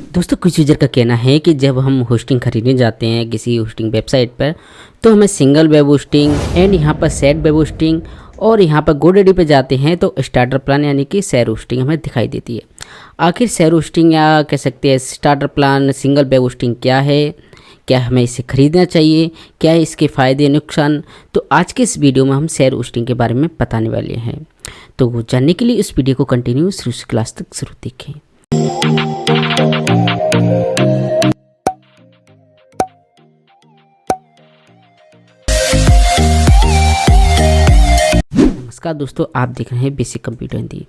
दोस्तों कुछ यूज़र का कहना है कि जब हम होस्टिंग खरीदने जाते हैं किसी होस्टिंग वेबसाइट पर तो हमें सिंगल वेब होस्टिंग एंड यहाँ पर सेट वेब होस्टिंग और यहाँ पर गोडैडी पे जाते हैं तो स्टार्टर प्लान यानी कि शेयर होस्टिंग हमें दिखाई देती है। आखिर शेयर होस्टिंग या कह सकते हैं starter plan single web hosting क्या है, क्या हमें इसे खरीदना चाहिए, क्या है इसके फ़ायदे नुकसान। तो आज के इस वीडियो में हम शेयर होस्टिंग के बारे में बताने वाले हैं। तो वो जानने के लिए इस वीडियो को कंटिन्यू शुरू से क्लास तक जरूर देखें। नमस्कार दोस्तों, आप देख रहे हैं बेसिक कंप्यूटर हिंदी।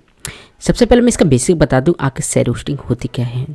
सबसे पहले मैं इसका बेसिक बता दूं आखिर शेयर होस्टिंग होती क्या है।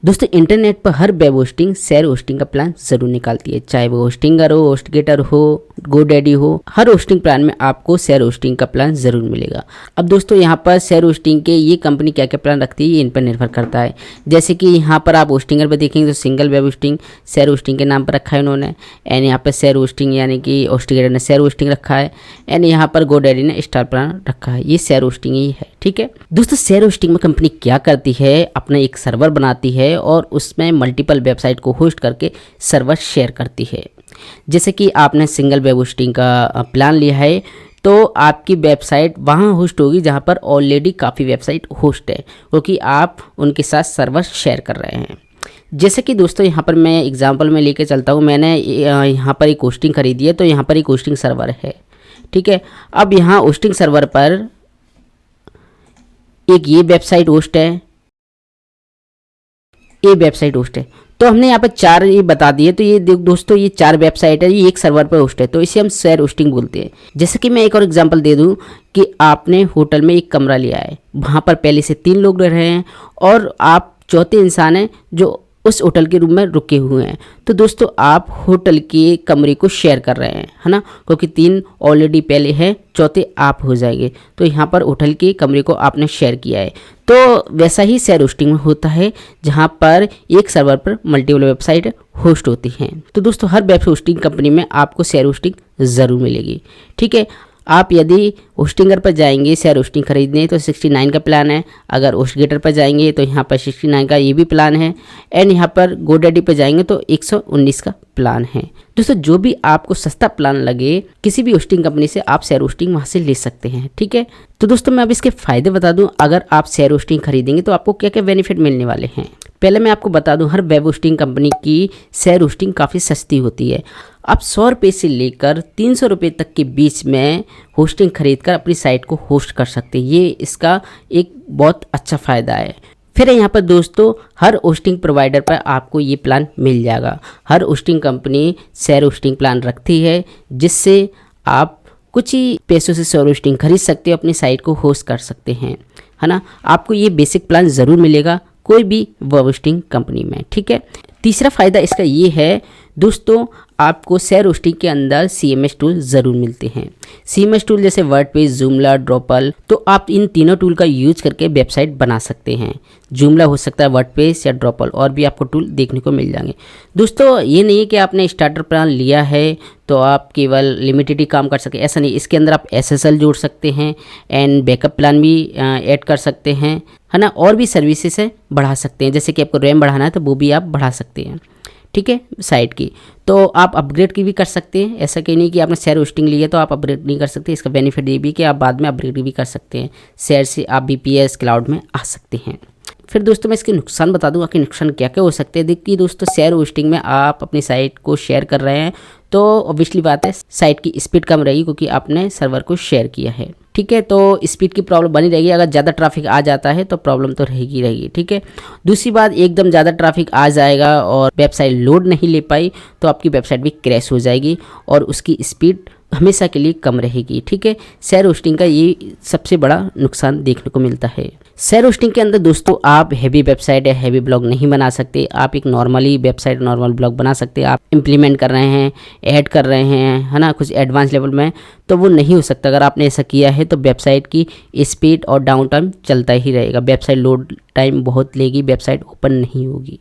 दोस्तों इंटरनेट पर हर वेब होस्टिंग शेयर होस्टिंग का प्लान ज़रूर निकालती है, चाहे वो होस्टिंगर हो, होस्टगेटर हो, गोडैडी हो। हर होस्टिंग प्लान में आपको शेयर होस्टिंग का प्लान ज़रूर मिलेगा। अब दोस्तों यहाँ पर शेयर होस्टिंग के ये कंपनी क्या क्या प्लान रखती है ये इन पर निर्भर करता है। जैसे कि यहाँ पर आप होस्टिंगर पर देखेंगे तो single web hosting share hosting के नाम पर रखा है उन्होंने, एंड यहाँ पर शेयर होस्टिंग यानी कि होस्टगेटर ने शेयर होस्टिंग रखा है, एंड यहाँ पर गोडैडी ने स्टार प्लान रखा है। ये शेयर होस्टिंग ही है, ठीक है दोस्तों। शेयर होस्टिंग में कंपनी क्या करती है, अपना एक सर्वर बनाती है और उसमें मल्टीपल वेबसाइट को होस्ट करके सर्वर शेयर करती है। जैसे कि आपने सिंगल वेब होस्टिंग का प्लान लिया है तो आपकी वेबसाइट वहाँ होस्ट होगी जहाँ पर ऑलरेडी काफ़ी वेबसाइट होस्ट है, क्योंकि आप उनके साथ सर्वर शेयर कर रहे हैं। जैसे कि दोस्तों यहाँ पर मैं एग्जांपल में लेके चलता हूँ, मैंने यहाँ पर एक होस्टिंग खरीदी है तो यहाँ पर एक होस्टिंग सर्वर है, ठीक है। अब यहाँ होस्टिंग सर्वर पर एक ये वेबसाइट होस्ट है, ये वेबसाइट होस्ट है। तो हमने यहाँ पर चार ये बता दिए, तो ये दोस्तों ये चार वेबसाइट है, ये एक सर्वर पर होस्ट है, तो इसे हम शेयर होस्टिंग बोलते हैं। जैसे कि मैं एक और एग्जांपल दे दूं कि आपने होटल में एक कमरा लिया है, वहाँ पर पहले से 3 लोग रह रहे हैं और आप चौथे इंसान हैं जो उस होटल के रूम में रुके हुए हैं। तो दोस्तों आप होटल के कमरे को शेयर कर रहे हैं, है ना, क्योंकि 3 ऑलरेडी पहले हैं, चौथे आप हो जाएंगे। तो यहाँ पर होटल के कमरे को आपने शेयर किया है। तो वैसा ही शेयर होस्टिंग में होता है जहाँ पर एक सर्वर पर मल्टीपल वेबसाइट होस्ट होती हैं। तो दोस्तों हर वेब होस्टिंग कंपनी में आपको शेयर होस्टिंग ज़रूर मिलेगी, ठीक है। आप यदि होस्टिंगर पर जाएंगे शेयर होस्टिंग खरीदने तो 69 का प्लान है, अगर होस्टगेटर पर जाएंगे तो यहाँ पर 69 का ये भी प्लान है, एंड यहाँ पर गोडैडी पर जाएंगे तो 119 का प्लान है। दोस्तों जो भी आपको सस्ता प्लान लगे किसी भी होस्टिंग कंपनी से आप शेयर होस्टिंग वहाँ से ले सकते हैं, ठीक है। तो दोस्तों मैं अब इसके फ़ायदे बता दूँ, अगर आप शेयर होस्टिंग खरीदेंगे तो आपको क्या क्या बेनिफिट मिलने वाले हैं। पहले मैं आपको बता दूं, हर वेब होस्टिंग कंपनी की शेयर होस्टिंग काफ़ी सस्ती होती है। आप 100 रुपये से लेकर 300 रुपये तक के बीच में होस्टिंग खरीदकर अपनी साइट को होस्ट कर सकते हैं। ये इसका एक बहुत अच्छा फ़ायदा है। फिर यहाँ पर दोस्तों हर होस्टिंग प्रोवाइडर पर आपको ये प्लान मिल जाएगा। हर hosting company share hosting plan रखती है, जिससे आप कुछ ही पैसों से शेयर होस्टिंग खरीद सकते हो, अपनी साइट को होस्ट कर सकते हैं, है ना। आपको ये बेसिक प्लान ज़रूर मिलेगा कोई भी वेब होस्टिंग कंपनी में, ठीक है। तीसरा फ़ायदा इसका ये है दोस्तों, आपको शेयर होस्टिंग के अंदर CMS टूल ज़रूर मिलते हैं। CMS टूल जैसे वर्डप्रेस, जूमला, ड्रॉपल, तो आप इन तीनों टूल का यूज करके वेबसाइट बना सकते हैं। जूमला हो सकता है, वर्डप्रेस या ड्रॉपल, और भी आपको टूल देखने को मिल जाएंगे। दोस्तों ये नहीं है कि आपने स्टार्टर प्लान लिया है तो आप केवल लिमिटेड ही काम कर सके, ऐसा नहीं। इसके अंदर आप SSL जोड़ सकते हैं एंड बैकअप प्लान भी ऐड कर सकते हैं, है ना, और भी सर्विसेज है बढ़ा सकते हैं। जैसे कि आपको रैम बढ़ाना है तो वो भी आप बढ़ा सकते हैं, ठीक है, साइट की। तो आप अपग्रेड की भी कर सकते हैं, ऐसा कहीं नहीं कि आपने शेयर होस्टिंग ली है तो आप अपग्रेड नहीं कर सकते। इसका बेनिफिट ये भी कि आप बाद में अपग्रेड भी कर सकते हैं, शेयर से आप BPS क्लाउड में आ सकते हैं। फिर दोस्तों मैं इसके नुकसान बता दूंगा कि नुकसान क्या क्या हो सकते हैं। देखिए दोस्तों शेयर होस्टिंग में आप अपनी साइट को शेयर कर रहे हैं तो ऑब्वियसली बात है साइट की स्पीड कम रहेगी, क्योंकि आपने सर्वर को शेयर किया है, ठीक है। तो स्पीड की प्रॉब्लम बनी रहेगी। अगर ज़्यादा ट्रैफिक आ जाता है तो प्रॉब्लम तो रहेगी, ठीक है। दूसरी बात, एकदम ज़्यादा ट्रैफिक आ जाएगा और वेबसाइट लोड नहीं ले पाई तो आपकी वेबसाइट भी क्रैश हो जाएगी और उसकी स्पीड हमेशा के लिए कम रहेगी, ठीक है। शेयर होस्टिंग का ये सबसे बड़ा नुकसान देखने को मिलता है। शेयर होस्टिंग के अंदर दोस्तों आप हैवी वेबसाइट या हैवी ब्लॉग नहीं बना सकते। आप एक नॉर्मली वेबसाइट, नॉर्मल ब्लॉग बना सकते हैं। आप इम्प्लीमेंट कर रहे हैं, ऐड कर रहे हैं, है ना, कुछ एडवांस लेवल में, तो वो नहीं हो सकता। अगर आपने ऐसा किया है तो वेबसाइट की स्पीड और डाउन टाइम चलता ही रहेगा, वेबसाइट लोड टाइम बहुत लेगी, वेबसाइट ओपन नहीं होगी,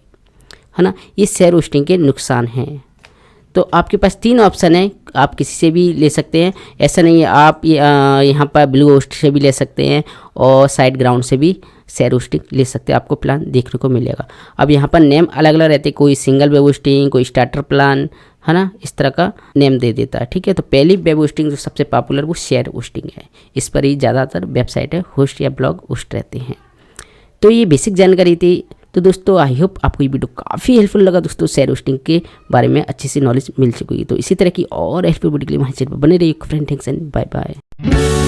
है ना। ये शेयर होस्टिंग के नुकसान हैं। तो आपके पास 3 ऑप्शन है, आप किसी से भी ले सकते हैं, ऐसा नहीं है। आप यहाँ पर ब्लू होस्ट से भी ले सकते हैं और साइट ग्राउंड से भी शेयर होस्टिंग ले सकते हैं, आपको प्लान देखने को मिलेगा। अब यहाँ पर नेम अलग अलग रहते हैं, कोई सिंगल वेब होस्टिंग, कोई स्टार्टर प्लान, है ना, इस तरह का नेम दे देता है। ठीक है, तो पहली वेब होस्टिंग जो सबसे पॉपुलर वो शेयर होस्टिंग है। इस पर ही ज़्यादातर वेबसाइट होस्ट या ब्लॉग होस्ट रहते हैं। तो ये बेसिक जानकारी थी। तो दोस्तों आई होप आपको ये वीडियो काफ़ी हेल्पफुल लगा दोस्तों, शेयर होस्टिंग के बारे में अच्छी सी नॉलेज मिल चुकी है। तो इसी तरह की और हेल्पफुल वीडियो के लिए हमारे चैनल पर बने रहिए friend. Thanks and bye bye.